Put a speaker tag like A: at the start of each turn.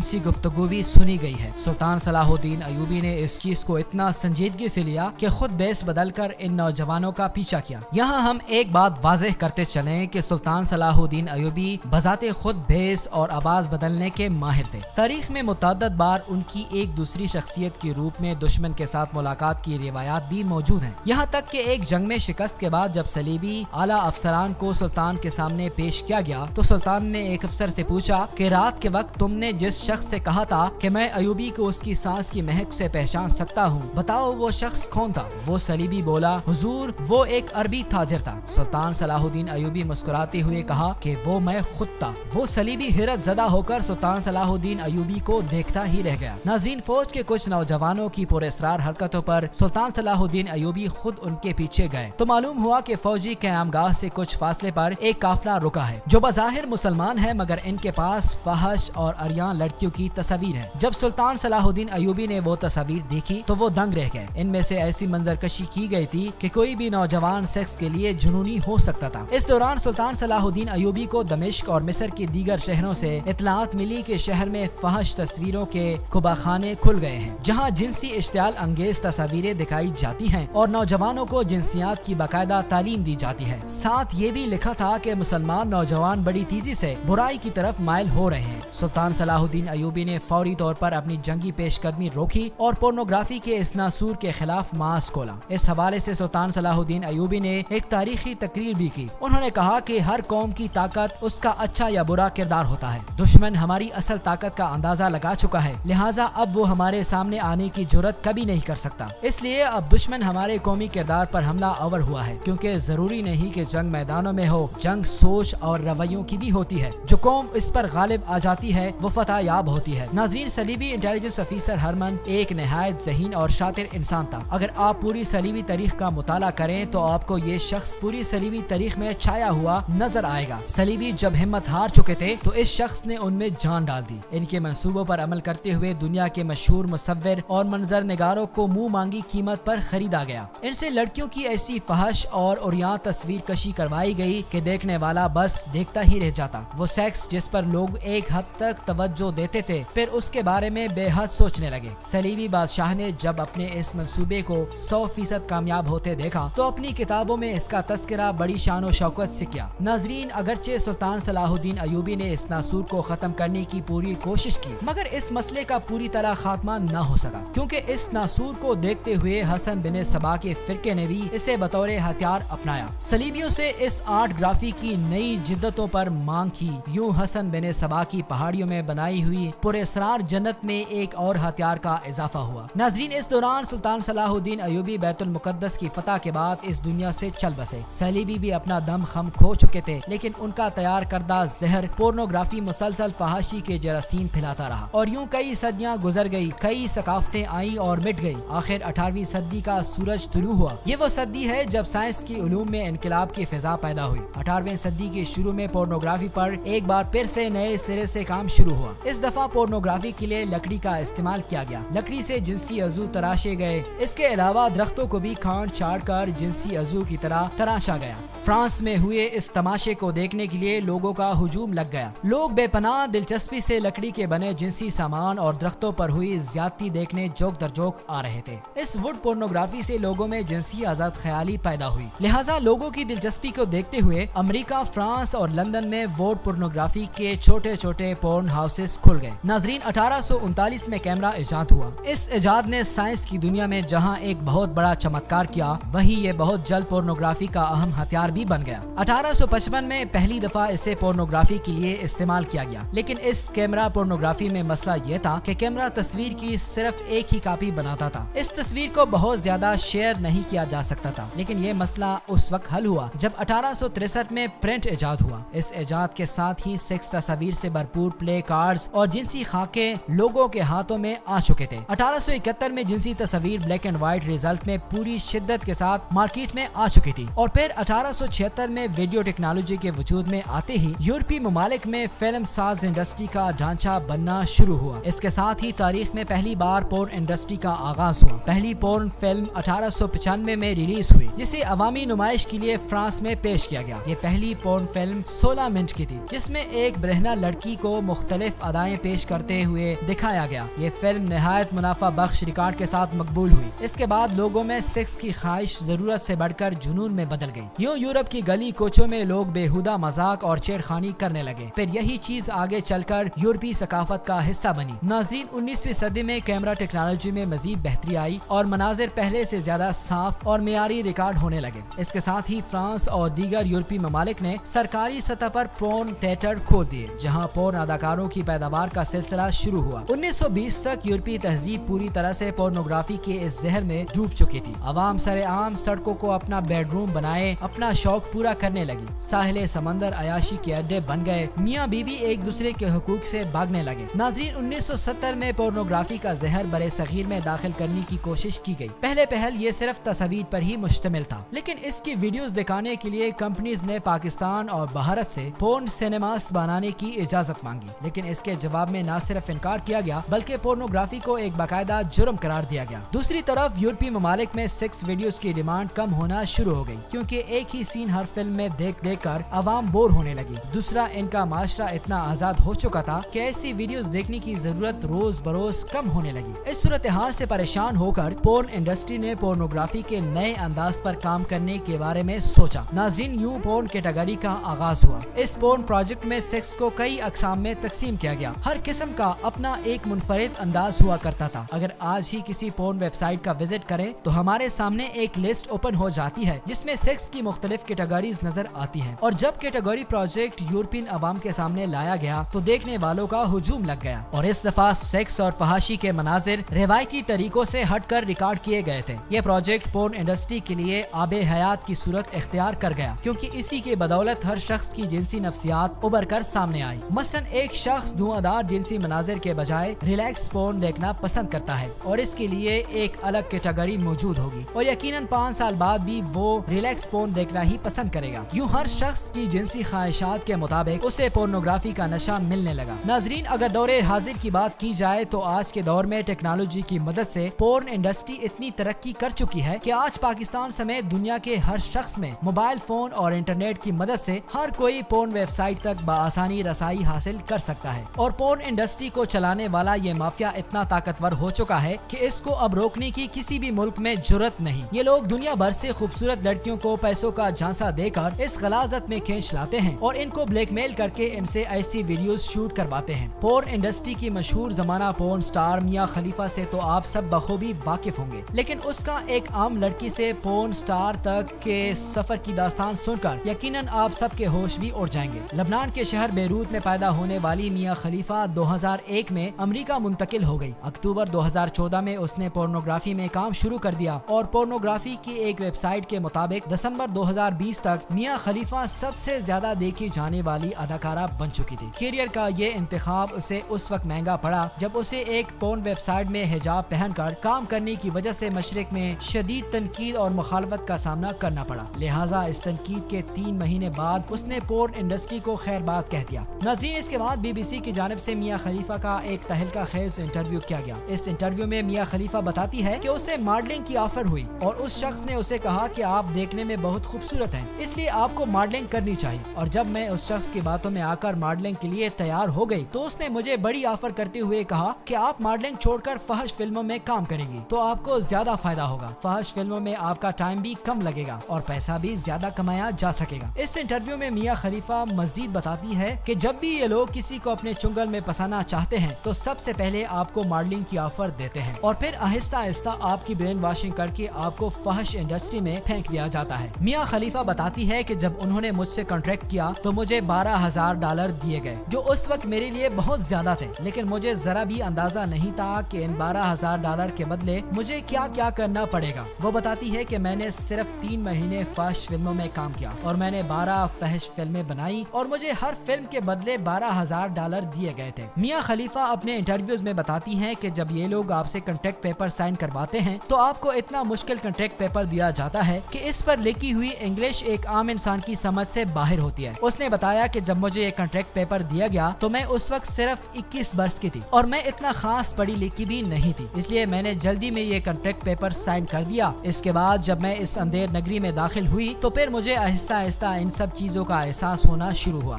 A: جنسی گفتگو بھی سنی گئی ہے۔ سلطان صلاح الدین ایوبی نے اس چیز کو اتنا سنجیدگی سے لیا کہ خود بیس بدل کر ان نوجوانوں کا پیچھا کیا۔ یہاں ہم ایک بات واضح کرتے چلیں کہ سلطان صلاح الدین ایوبی بذات خود بیس اور آواز بدلنے کے ماہر تھے۔ تاریخ میں متعدد بار ان کی ایک دوسری شخصیت کے روپ میں دشمن کے ساتھ ملاقات کی روایات بھی موجود ہیں، یہاں تک کہ ایک جنگ میں شکست کے بعد جب صلیبی اعلیٰ افسران کو سلطان کے سامنے پیش کیا گیا تو سلطان نے ایک افسر سے پوچھا کہ رات کے وقت تم نے جس شخص سے کہا تھا کہ میں ایوبی کو اس کی سانس کی مہک سے پہچان سکتا ہوں، بتاؤ وہ شخص کون تھا؟ وہ صلیبی بولا، حضور وہ ایک عربی تاجر تھا۔ سلطان صلاح الدین ایوبی مسکراتے ہوئے کہا کہ وہ میں خود تھا۔ وہ صلیبی حیرت زدہ ہو کر سلطان صلاح الدین ایوبی کو دیکھتا ہی رہ گیا۔ ناظرین، فوج کے کچھ نوجوانوں کی پراسرار حرکتوں پر سلطان صلاح الدین ایوبی خود ان کے پیچھے گئے تو معلوم ہوا کہ فوجی قیامگاہ سے کچھ فاصلے پر ایک قافلہ رکا ہے جو بظاہر مسلمان ہے، مگر ان کے پاس فحش اور عریان لڑکیوں کی تصاویر ہے۔ جب سلطان صلاح الدین ایوبی نے وہ تصاویر دیکھی تو وہ دنگ رہ گئے۔ ان میں سے ایسی منظر کشی کی گئی تھی کہ کوئی بھی نوجوان سیکس کے لیے جنونی ہو سکتا تھا۔ اس دوران سلطان صلاح الدین ایوبی کو دمشق اور مصر کے دیگر شہروں سے اطلاعات ملی کہ شہر میں فحش تصویروں کے کباخانے کھل گئے ہیں جہاں جنسی اشتعال انگیز تصاویریں دکھائی جاتی ہیں اور نوجوانوں کو جنسیات کی باقاعدہ تعلیم دی جاتی ہے۔ ساتھ یہ بھی لکھا تھا کہ مسلمان نوجوان بڑی تیزی سے برائی کی طرف مائل ہو رہے ہیں۔ سلطان صلاح الدین ایوبی نے فوری طور پر اپنی جنگی پیش قدمی روکی اور پورنوگرافی کے اس ناسور کے خلاف ماسک کھولا۔ اس حوالے سے سلطان صلاح الدین ایوبی نے ایک تاریخی تقریر بھی کی۔ انہوں نے کہا کہ ہر قوم کی طاقت اس کا اچھا یا برا کردار ہوتا ہے۔ دشمن ہماری اصل طاقت کا اندازہ لگا چکا ہے، لہٰذا اب وہ ہمارے سامنے آنے کی جرات کبھی نہیں کر سکتا۔ اس لیے اب دشمن ہمارے قومی کردار پر حملہ آور ہوا ہے، کیونکہ ضروری نہیں کہ جنگ میدانوں میں ہو، جنگ سوچ اور رویوں کی بھی ہوتی ہے۔ جو قوم اس پر غالب آ جاتی ہے وہ فتح یاب ہوتی ہے۔ ناظرین، صلیبی انٹیلیجنس افیسر ہرمن ایک نہایت ذہین اور شاطر انسان تھا۔ اگر آپ پوری صلیبی تاریخ کا مطالعہ کریں تو آپ کو یہ شخص پوری صلیبی تاریخ میں چھایا ہوا نظر آئے گا۔ صلیبی جب ہمت ہار چکے تھے تو اس شخص نے ان میں جان ڈال دی۔ ان کے منصوبوں پر عمل کرتے ہوئے دنیا کے مشہور مصور اور منظر نگاروں کو منہ مانگی قیمت پر خریدا گیا۔ ان سے لڑکیوں کی ایسی فحش اور عریاں تصویر کشی کروائی گئی کہ دیکھنے والا بس دیکھتا ہی رہ جاتا۔ وہ سیکس جس پر لوگ ایک حد تک توجہ دیتے تھے پھر اس کے بارے میں بے حد سوچنے لگے۔ صلیبی بادشاہ نے جب اپنے اس منصوبے کو 100% کامیاب ہوتے دیکھا تو اپنی کتابوں میں اس کا تذکرہ بڑی شان و شوکت سے کیا۔ ناظرین، اگرچہ سلطان صلاح الدین ایوبی نے اس ناسور کو ختم کرنے کی پوری کوشش کی مگر اس مسئلے کا پوری طرح خاتمہ نہ ہو سکا، کیونکہ اس ناسور کو دیکھتے ہوئے حسن بن سبا کے فرقے نے بھی اسے بطور ہتھیار اپنایا۔ صلیبیوں سے اس آرٹ گرافی کی نئی جدتوں پر مانگ کی۔ یوں حسن بن سبا کی پہاڑیوں میں بنائی ہوئی پراسرار جنت میں ایک اور ہتھیار کا اضافہ ہوا۔ ناظرین، اس دوران سلطان صلاح الدین ایوبی بیت المقدس کی فتح کے بعد اس دنیا سے چل بسے۔ صلیبی بھی اپنا دم خم کھو چکے تھے، لیکن ان کا تیار کردہ زہر پورنوگرافی مسلسل فحاشی کے جراثیم پھیلاتا رہا اور یوں کئی صدیاں گزر گئی، کئی ثقافتیں آئیں اور مٹ گئی۔ آخر 18ویں صدی کا سورج طلوع ہوا۔ یہ وہ صدی ہے جب سائنس کی علوم میں انقلاب کی فضا پیدا ہوئی۔ 18ویں صدی کے شروع میں پورنوگرافی پر ایک بار پھر سے نئے سرے سے کام شروع ہوا۔ اس دفعہ پورنوگرافی کے لیے لکڑی کا استعمال کیا گیا۔ لکڑی سے جنسی عضو تراشے گئے۔ اس کے علاوہ درختوں کو بھی کھانڈ چھاڑ کر جنسی عضو کی طرح تراشا گیا۔ فرانس میں ہوئے اس تماشے کو دیکھنے کے لیے لوگوں کا ہجوم لگ گیا۔ لوگ بے پناہ دلچسپی سے لکڑی کے بنے جنسی سامان اور درختوں پر ہوئی زیادتی دیکھنے جوک در جوک آ رہے تھے۔ اس ووڈ پورنوگرافی سے لوگوں میں جنسی آزاد خیالی پیدا ہوئی، لہٰذا لوگوں کی دلچسپی کو دیکھتے ہوئے امریکہ، فرانس اور لندن میں ووڈ پورنوگرافی کے چھوٹے چھوٹے پورن ہاؤسز کھل گئے۔ ناظرین، 1839 میں کیمرہ ایجاد ہوا۔ اس ایجاد نے سائنس کی دنیا میں جہاں ایک بہت بڑا چمتکار کیا، وہیں یہ بہت جلد پورنوگرافی کا اہم ہتھیار بھی بن گیا۔ 1855 میں پہلی دفعہ اسے پورنوگرافی کے لیے استعمال کیا گیا، لیکن اس کیمرہ پورنوگرافی میں مسئلہ یہ تھا کہ کیمرہ تصویر کی صرف ایک ہی کاپی بناتا تھا۔ اس تصویر کو بہت زیادہ شیئر نہیں کیا جا سکتا تھا، لیکن یہ مسئلہ اس وقت حل ہوا جب 1863 میں پرنٹ ایجاد ہوا۔ اس ایجاد کے ساتھ ہی سیکس تصاویر سے بھرپور پلے کارڈز اور جنسی خاکے لوگوں کے ہاتھوں میں آ چکے تھے۔ 1871 میں جنسی تصاویر بلیک اینڈ وائٹ ریزلٹ میں پوری شدت کے ساتھ مارکیٹ میں آ چکی تھی، اور پھر 1876 میں ویڈیو ٹیکنالوجی کے وجود میں آتے ہی یورپی ممالک میں فلم ساز انڈسٹری کا ڈھانچہ بننا شروع ہوا۔ اس کے ساتھ ہی تاریخ میں پہلی بار پورن انڈسٹری کا آغاز ہوا۔ پہلی پورن فلم 1895 میں ریلیز ہوئی، جسے عوامی نمائش کے لیے فرانس میں پیش کیا گیا۔ یہ پہلی پورن فلم 16 منٹ کی تھی، جس میں ایک برہنہ لڑکی کو مختلف ادائیں ادائیں پیش کرتے ہوئے دکھایا گیا۔ یہ فلم نہایت منافع بخش ریکارڈ کے ساتھ مقبول ہوئی۔ اس کے بعد لوگوں میں سیکس کی خواہش ضرورت سے بڑھ کر جنون میں بدل گئی۔ یوں یورپ کی گلی کوچوں میں لوگ بےہودہ مذاق اور چھیڑخانی کرنے لگے۔ پھر یہی چیز آگے چل کر یورپی ثقافت کا حصہ بنی۔ ناظرین، 19ویں صدی میں کیمرہ ٹیکنالوجی میں مزید بہتری آئی اور مناظر پہلے سے زیادہ صاف اور معیاری ریکارڈ ہونے لگے۔ اس کے ساتھ ہی فرانس اور دیگر یورپی ممالک نے سرکاری سطح پر پورن تھیٹر کھول دیے، جہاں پورن اداکاروں کی پیداوار کا سلسلہ شروع ہوا۔ 1920 تک یورپی تہذیب پوری طرح سے پورنوگرافی کے اس زہر میں ڈوب چکی تھی۔ عوام سرعام سڑکوں کو اپنا بیڈ روم بنائے اپنا شوق پورا کرنے لگی۔ ساحل سمندر عیاشی کے اڈے بن گئے۔ میاں بیوی ایک دوسرے کے حقوق سے بھاگنے لگے۔ ناظرین، 1970 میں پورنوگرافی کا زہر برے صغیر میں داخل کرنے کی کوشش کی گئی۔ پہل یہ صرف تصاویر پر ہی مشتمل تھا، لیکن اس کی ویڈیوز دکھانے کے لیے کمپنیز نے پاکستان اور بھارت سے پورن سینماس بنانے کی اجازت مانگی، لیکن اس کے جواب میں نہ صرف انکار کیا گیا بلکہ پورنوگرافی کو ایک باقاعدہ جرم قرار دیا گیا۔ دوسری طرف یورپی ممالک میں سیکس ویڈیوز کی ڈیمانڈ کم ہونا شروع ہو گئی، کیونکہ ایک ہی سین ہر فلم میں دیکھ کر عوام بور ہونے لگی۔ دوسرا، ان کا معاشرہ اتنا آزاد ہو چکا تھا کہ ایسی ویڈیوز دیکھنے کی ضرورت روز بروز کم ہونے لگی۔ اس صورتحال سے پریشان ہو کر پورن انڈسٹری نے پورنوگرافی کے نئے انداز پر کام کرنے کے بارے میں سوچا۔ ناظرین، یوں پورن کیٹیگری کا آغاز ہوا۔ اس پورن پروجیکٹ میں سیکس کو کئی اقسام میں تقسیم کیا گیا۔ ہر قسم کا اپنا ایک منفرد انداز ہوا کرتا تھا۔ اگر آج ہی کسی پورن ویب سائٹ کا وزٹ کریں تو ہمارے سامنے ایک لسٹ اوپن ہو جاتی ہے جس میں سیکس کی مختلف کیٹیگریز نظر آتی ہیں، اور جب کیٹیگری پروجیکٹ یورپین عوام کے سامنے لایا گیا تو دیکھنے والوں کا ہجوم لگ گیا، اور اس دفعہ سیکس اور فحاشی کے مناظر روایتی طریقوں سے ہٹ کر ریکارڈ کیے گئے تھے۔ یہ پروجیکٹ پورن انڈسٹری کے لیے آب حیات کی صورت اختیار کر گیا، کیونکہ اسی کی بدولت ہر شخص کی جنسی نفسیات ابھر کر سامنے آئی۔ مثلاً ایک شخص دھواں دار جنسی مناظر کے بجائے ریلیکس پورن دیکھنا پسند کرتا ہے، اور اس کے لیے ایک الگ کیٹیگری موجود ہوگی، اور یقیناً 5 سال بعد بھی وہ ریلیکس پورن دیکھنا ہی پسند کرے گا۔ یوں ہر شخص کی جنسی خواہشات کے مطابق اسے پورنوگرافی کا نشہ ملنے لگا۔ ناظرین، اگر دور حاضر کی بات کی جائے تو آج کے دور میں ٹیکنالوجی کی مدد سے پورن انڈسٹری اتنی ترقی کر چکی ہے کہ آج پاکستان سمیت دنیا کے ہر شخص میں موبائل فون اور انٹرنیٹ کی مدد سے ہر کوئی پورن ویب سائٹ تک بآسانی رسائی حاصل کر سکتا ہے، اور پورن انڈسٹری کو چلانے والا یہ مافیا اتنا طاقتور ہو چکا ہے کہ اس کو اب روکنے کی کسی بھی ملک میں جرت نہیں۔ یہ لوگ دنیا بھر سے خوبصورت لڑکیوں کو پیسوں کا جھانسا دے کر اس غلاظت میں کھینچ لاتے ہیں اور ان کو بلیک میل کر کے ان سے ایسی ویڈیوز شوٹ کرواتے ہیں۔ پورن انڈسٹری کی مشہور زمانہ پورن سٹار میاں خلیفہ سے تو آپ سب بخوبی واقف ہوں گے، لیکن اس کا ایک عام لڑکی سے پورن سٹار تک کے سفر کی داستان سن کر یقیناً آپ سب کے ہوش بھی اڑ جائیں گے۔ لبنان کے شہر بیروت میں پیدا ہونے والی میاں خلیفہ 2001 میں امریکہ منتقل ہو گئی۔ اکتوبر 2014 میں اس نے پورنوگرافی میں کام شروع کر دیا، اور پورنوگرافی کی ایک ویب سائٹ کے مطابق دسمبر 2020 تک میاں خلیفہ سب سے زیادہ دیکھی جانے والی اداکارہ بن چکی تھی۔ کیریئر کا یہ انتخاب اسے اس وقت مہنگا پڑا جب اسے ایک پورن ویب سائٹ میں حجاب پہن کر کام کرنے کی وجہ سے مشرق میں شدید تنقید اور مخالفت کا سامنا کرنا پڑا، لہٰذا اس تنقید کے 3 مہینے بعد اس نے پورن انڈسٹری کو خیر بات کہہ دیا۔ ناظرین، اس کے بعد BBC کی جانب سے میاں خلیفہ کا ایک تہلکہ خیز انٹرویو کیا گیا۔ اس انٹرویو میں میاں خلیفہ بتاتی ہے کہ اسے ماڈلنگ کی آفر ہوئی، اور اس شخص نے اسے کہا کہ آپ دیکھنے میں بہت خوبصورت ہیں، اس لیے آپ کو ماڈلنگ کرنی چاہیے، اور جب میں اس شخص کی باتوں میں آ کر ماڈلنگ کے لیے تیار ہو گئی تو اس نے مجھے بڑی آفر کرتے ہوئے کہا کہ آپ ماڈلنگ چھوڑ کر فحش فلموں میں کام کریں گی تو آپ کو زیادہ فائدہ ہوگا، فحش فلموں میں آپ کا ٹائم بھی کم لگے گا اور پیسہ بھی زیادہ کمایا جا سکے گا۔ اس انٹرویو میں میاں خلیفہ مزید بتاتی ہے کہ جب بھی یہ لوگ کسی کو اپنے چنگل میں پسانا چاہتے ہیں تو سب سے پہلے آپ کو ماڈلنگ کی آفر دیتے ہیں، اور پھر آہستہ آہستہ آپ کی برین واشنگ کر کے آپ کو فحش انڈسٹری میں پھینک دیا جاتا ہے۔ میاں خلیفہ بتاتی ہے کہ جب انہوں نے مجھ سے کانٹریکٹ کیا تو مجھے $12,000 دیے گئے، جو اس وقت میرے لیے بہت زیادہ تھے، لیکن مجھے ذرا بھی اندازہ نہیں تھا کہ ان $12,000 کے بدلے مجھے کیا کیا کرنا پڑے گا۔ وہ بتاتی ہے کہ میں نے صرف 3 مہینے فحش فلموں میں کام کیا، اور میں نے 12 فحش فلمیں بنائی، اور مجھے ہر فلم کے بدلے $12,000 دیے گئے تھے۔ میاں خلیفہ اپنے انٹرویوز میں بتاتی ہیں کہ جب یہ لوگ آپ سے کانٹریکٹ پیپر سائن کرواتے ہیں تو آپ کو اتنا مشکل کانٹریکٹ پیپر دیا جاتا ہے کہ اس پر لکھی ہوئی انگلش ایک عام انسان کی سمجھ سے باہر ہوتی ہے۔ اس نے بتایا کہ جب مجھے یہ کانٹریکٹ پیپر دیا گیا تو میں اس وقت صرف 21 برس کی تھی، اور میں اتنا خاص پڑھی لکھی بھی نہیں تھی، اس لیے میں نے جلدی میں یہ کانٹریکٹ پیپر سائن کر دیا۔ اس کے بعد جب میں اس اندھیر نگری میں داخل ہوئی تو پھر مجھے آہستہ آہستہ ان سب چیزوں کا احساس ہونا شروع ہوا۔